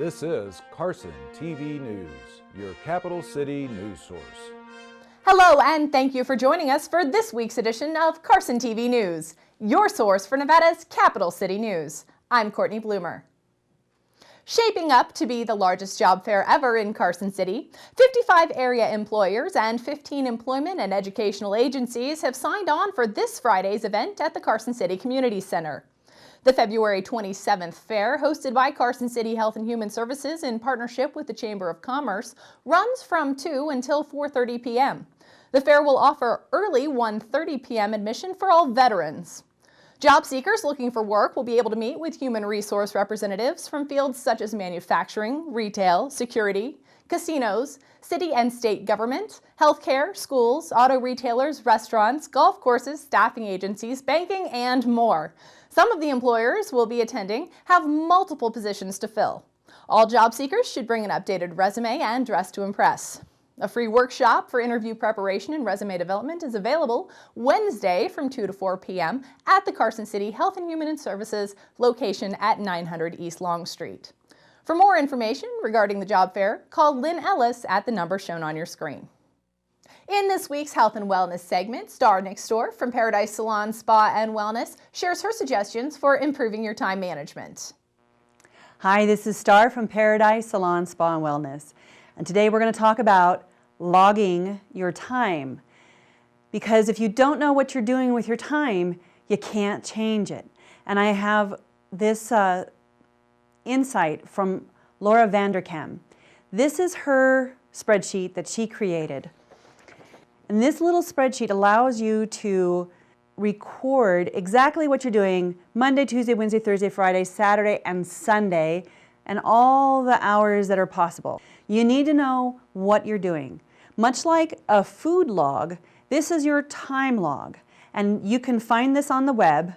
This is Carson TV News, your capital city news source. Hello, and thank you for joining us for this week's edition of Carson TV News, your source for Nevada's capital city news. I'm Courtney Bloomer. Shaping up to be the largest job fair ever in Carson City, 55 area employers and 15 employment and educational agencies have signed on for this Friday's event at the Carson City Community Center. The February 27th fair, hosted by Carson City Health and Human Services in partnership with the Chamber of Commerce, runs from 2 until 4:30 p.m. The fair will offer early 1:30 p.m. admission for all veterans. Job seekers looking for work will be able to meet with human resource representatives from fields such as manufacturing, retail, security, casinos, city and state government, healthcare, schools, auto retailers, restaurants, golf courses, staffing agencies, banking, and more. Some of the employers will be attending have multiple positions to fill. All job seekers should bring an updated resume and dress to impress. A free workshop for interview preparation and resume development is available Wednesday from 2 to 4 p.m. at the Carson City Health and Human Services location at 900 East Long Street. For more information regarding the job fair, call Lynn Ellis at the number shown on your screen. In this week's Health and Wellness segment, Star next door from Paradise Salon, Spa and Wellness shares her suggestions for improving your time management. Hi, this is Star from Paradise Salon, Spa and Wellness. And today we're going to talk about logging your time. Because if you don't know what you're doing with your time, you can't change it. And I have this insight from Laura Vanderkam. This is her spreadsheet that she created. And this little spreadsheet allows you to record exactly what you're doing Monday, Tuesday, Wednesday, Thursday, Friday, Saturday, and Sunday, and all the hours that are possible. You need to know what you're doing. Much like a food log, this is your time log. And you can find this on the web.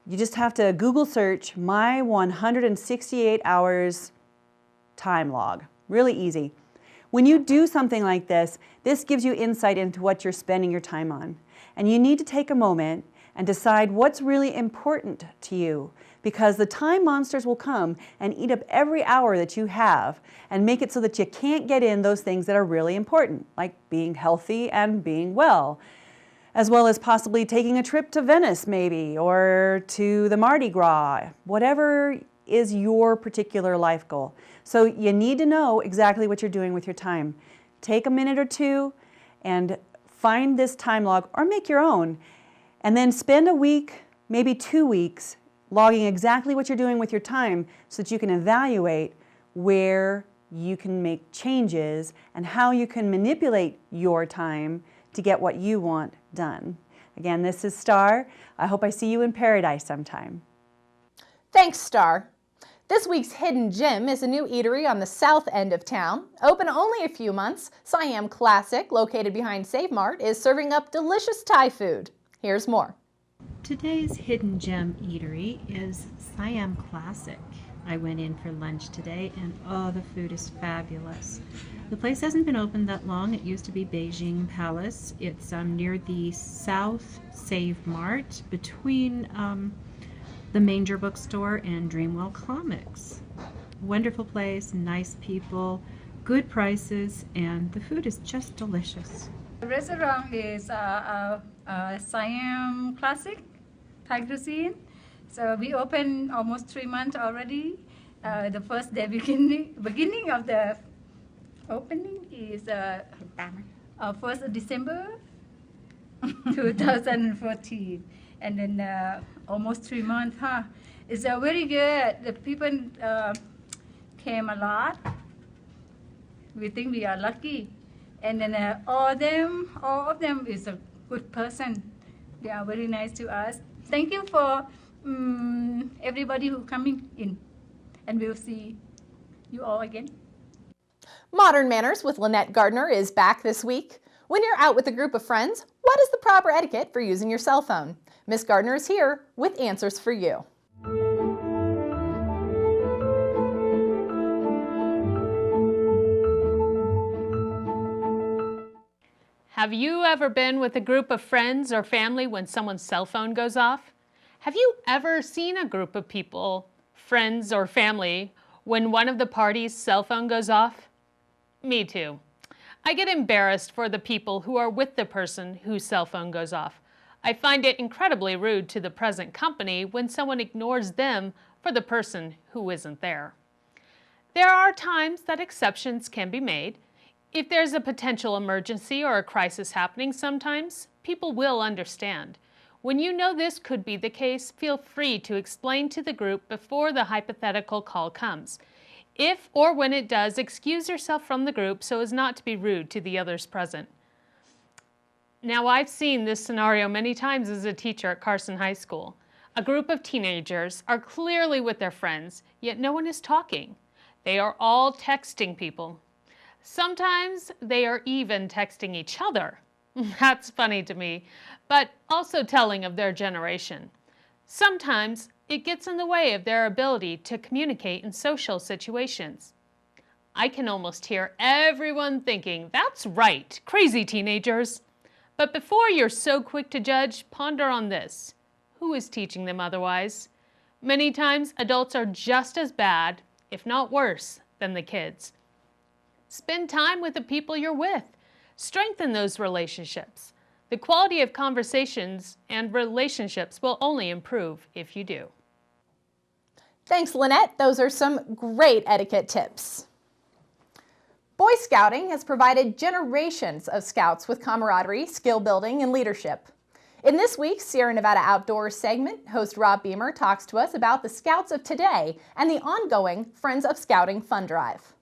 You just have to Google search my 168 hours time log. Really easy. When you do something like this, this gives you insight into what you're spending your time on. And you need to take a moment and decide what's really important to you, because the time monsters will come and eat up every hour that you have and make it so that you can't get in those things that are really important, like being healthy and being well, as well as possibly taking a trip to Venice maybe, or to the Mardi Gras, whatever is your particular life goal. So you need to know exactly what you're doing with your time. Take a minute or two and find this time log, or make your own, and then spend a week, maybe 2 weeks, logging exactly what you're doing with your time so that you can evaluate where you can make changes and how you can manipulate your time to get what you want done. Again, this is Star. I hope I see you in Paradise sometime. Thanks, Star. This week's Hidden Gem is a new eatery on the south end of town. Open only a few months, Siam Classic, located behind Save Mart, is serving up delicious Thai food. Here's more. Today's Hidden Gem eatery is Siam Classic. I went in for lunch today and oh, the food is fabulous. The place hasn't been open that long. It used to be Beijing Palace. It's near the South Save Mart between the Manger Bookstore and Dreamwell Comics. Wonderful place, nice people, good prices, and the food is just delicious. The restaurant is Siam Classic Thai cuisine. So we opened almost 3 months already. The first day beginning of the opening is 1st of December 2014. And then almost 3 months, huh? It's very good. The people came a lot. We think we are lucky. And then all of them is a good person. They are very nice to us. Thank you for everybody who coming in. And we'll see you all again. Modern Manners with Lynette Gardner is back this week. When you're out with a group of friends, what is the proper etiquette for using your cell phone? Miss Gardner is here with answers for you. Have you ever been with a group of friends or family when someone's cell phone goes off? Have you ever seen a group of people, friends or family, when one of the party's cell phone goes off? Me too. I get embarrassed for the people who are with the person whose cell phone goes off. I find it incredibly rude to the present company when someone ignores them for the person who isn't there. There are times that exceptions can be made. If there's a potential emergency or a crisis happening sometimes, people will understand. When you know this could be the case, feel free to explain to the group before the hypothetical call comes. If or when it does, excuse yourself from the group so as not to be rude to the others present. Now, I've seen this scenario many times as a teacher at Carson High School. A group of teenagers are clearly with their friends, yet no one is talking. They are all texting people. Sometimes they are even texting each other. That's funny to me, but also telling of their generation. Sometimes it gets in the way of their ability to communicate in social situations. I can almost hear everyone thinking, "That's right, crazy teenagers." But before you're so quick to judge, ponder on this. Who is teaching them otherwise? Many times, adults are just as bad, if not worse, than the kids. Spend time with the people you're with. Strengthen those relationships. The quality of conversations and relationships will only improve if you do. Thanks, Lynette. Those are some great etiquette tips. Boy Scouting has provided generations of scouts with camaraderie, skill building, and leadership. In this week's Sierra Nevada Outdoors segment, host Rob Beamer talks to us about the Scouts of today and the ongoing Friends of Scouting Fund Drive.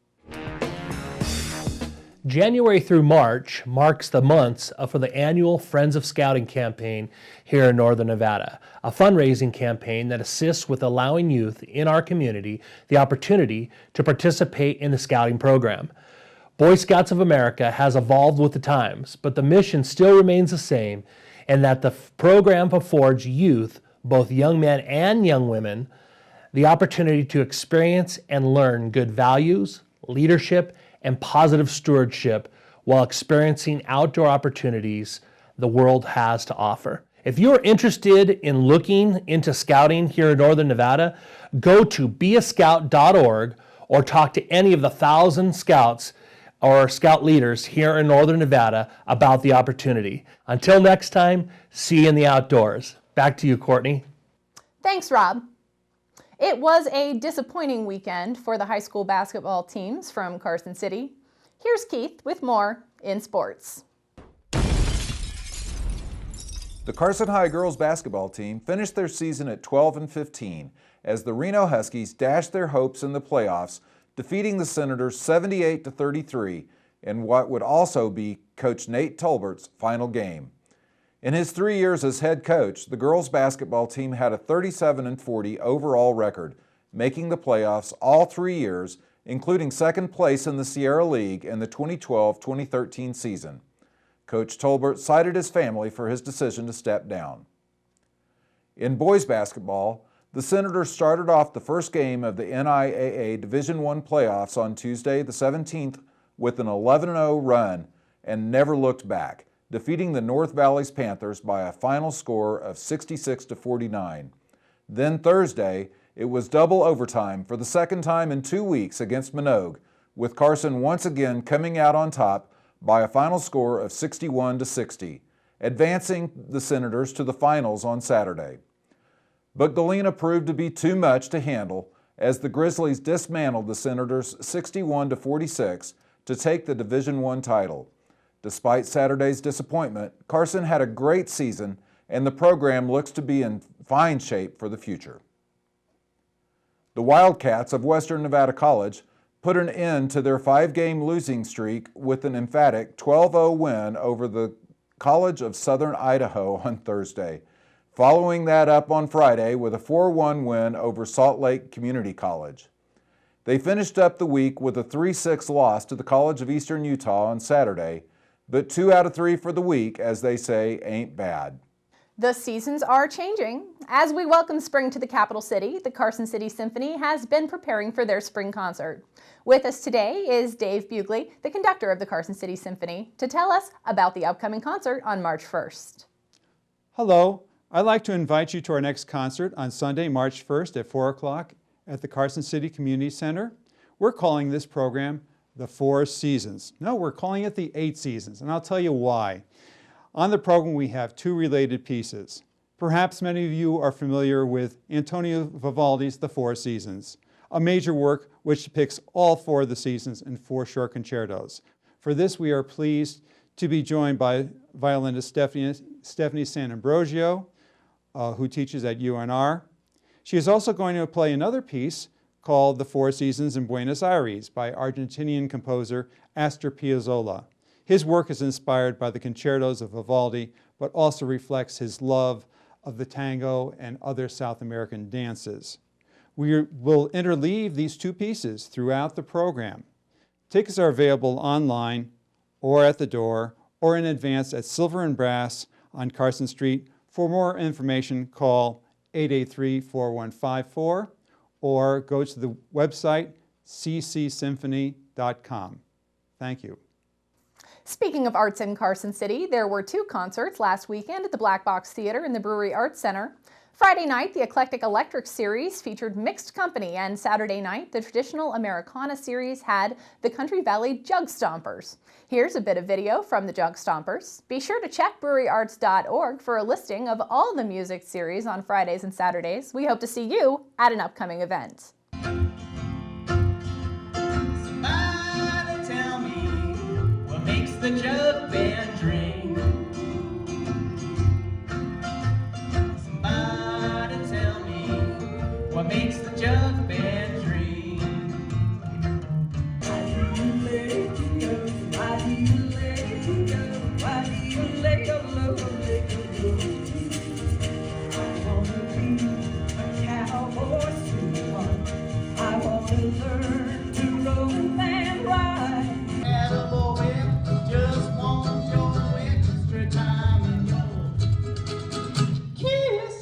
January through March marks the months for the annual Friends of Scouting campaign here in Northern Nevada, a fundraising campaign that assists with allowing youth in our community the opportunity to participate in the scouting program. Boy Scouts of America has evolved with the times, but the mission still remains the same, in that the program affords youth, both young men and young women, the opportunity to experience and learn good values, leadership, and positive stewardship while experiencing outdoor opportunities the world has to offer. If you're interested in looking into scouting here in Northern Nevada, go to beascout.org or talk to any of the 1,000 scouts or scout leaders here in Northern Nevada about the opportunity. Until next time, see you in the outdoors. Back to you, Courtney. Thanks, Rob. It was a disappointing weekend for the high school basketball teams from Carson City. Here's Keith with more in sports. The Carson High girls basketball team finished their season at 12-15 as the Reno Huskies dashed their hopes in the playoffs, defeating the Senators 78-33 in what would also be Coach Nate Tolbert's final game. In his 3 years as head coach, the girls basketball team had a 37-40 overall record, making the playoffs all 3 years, including second place in the Sierra League in the 2012-2013 season. Coach Tolbert cited his family for his decision to step down. In boys basketball, the Senators started off the first game of the NIAA Division I playoffs on Tuesday the 17th with an 11-0 run and never looked back, defeating the North Valley's Panthers by a final score of 66-49. Then Thursday, it was double overtime for the second time in 2 weeks against Minogue, with Carson once again coming out on top by a final score of 61-60, advancing the Senators to the finals on Saturday. But Galena proved to be too much to handle as the Grizzlies dismantled the Senators 61-46 to take the Division I title. Despite Saturday's disappointment, Carson had a great season and the program looks to be in fine shape for the future. The Wildcats of Western Nevada College put an end to their 5-game losing streak with an emphatic 12-0 win over the College of Southern Idaho on Thursday, following that up on Friday with a 4-1 win over Salt Lake Community College. They finished up the week with a 3-6 loss to the College of Eastern Utah on Saturday, but 2 out of 3 for the week, as they say, ain't bad. The seasons are changing. As we welcome spring to the capital city, the Carson City Symphony has been preparing for their spring concert. With us today is Dave Bugley, the conductor of the Carson City Symphony, to tell us about the upcoming concert on March 1st. Hello, I'd like to invite you to our next concert on Sunday, March 1st at 4 o'clock at the Carson City Community Center. We're calling this program the 4 Seasons. No, we're calling it the 8 Seasons, and I'll tell you why. On the program, we have 2 related pieces. Perhaps many of you are familiar with Antonio Vivaldi's The 4 Seasons, a major work which depicts all 4 of the seasons in 4 short concertos. For this, we are pleased to be joined by violinist Stephanie San Ambrosio, who teaches at UNR. She is also going to play another piece called The 4 Seasons in Buenos Aires by Argentinian composer Astor Piazzolla. His work is inspired by the concertos of Vivaldi, but also reflects his love of the tango and other South American dances. We will interleave these 2 pieces throughout the program. Tickets are available online or at the door or in advance at Silver and Brass on Carson Street. For more information, call 883-4154 or go to the website ccsymphony.com. Thank you. Speaking of arts in Carson City, there were 2 concerts last weekend at the Black Box Theater in the Brewery Arts Center. Friday night, the Eclectic Electric series featured mixed company, and Saturday night, the traditional Americana series had the Country Valley Jug Stompers. Here's a bit of video from the Jug Stompers. Be sure to check breweryarts.org for a listing of all the music series on Fridays and Saturdays. We hope to see you at an upcoming event. Somebody tell me what makes the jug band ring. Somebody tell me what makes the jug band ring. Why do you let it go? Why do you let it go? Why do you let your love let it go? I wanna be a cowboy sweetheart. I wanna learn to roam and ride. Attaboy, just want your extra time and your kiss.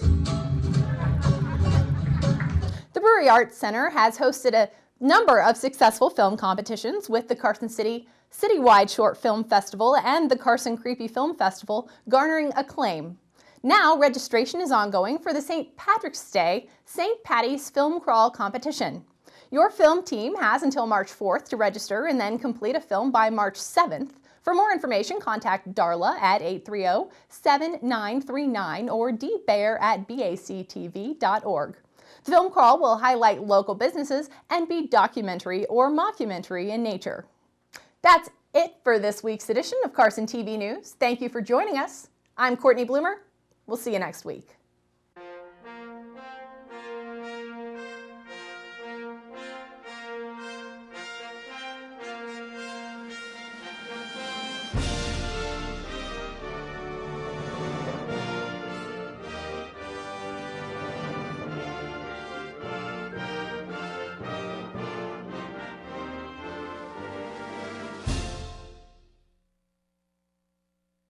The Brewery Arts Center has hosted a number of successful film competitions, with the Carson City Citywide Short Film Festival and the Carson Creepy Film Festival garnering acclaim. Now registration is ongoing for the St. Patrick's Day St. Patty's Film Crawl competition. Your film team has until March 4th to register and then complete a film by March 7th. For more information, contact Darla at 830-7939 or dbear@bactv.org. The film crawl will highlight local businesses and be documentary or mockumentary in nature. That's it for this week's edition of Carson TV News. Thank you for joining us. I'm Courtney Bloomer. We'll see you next week.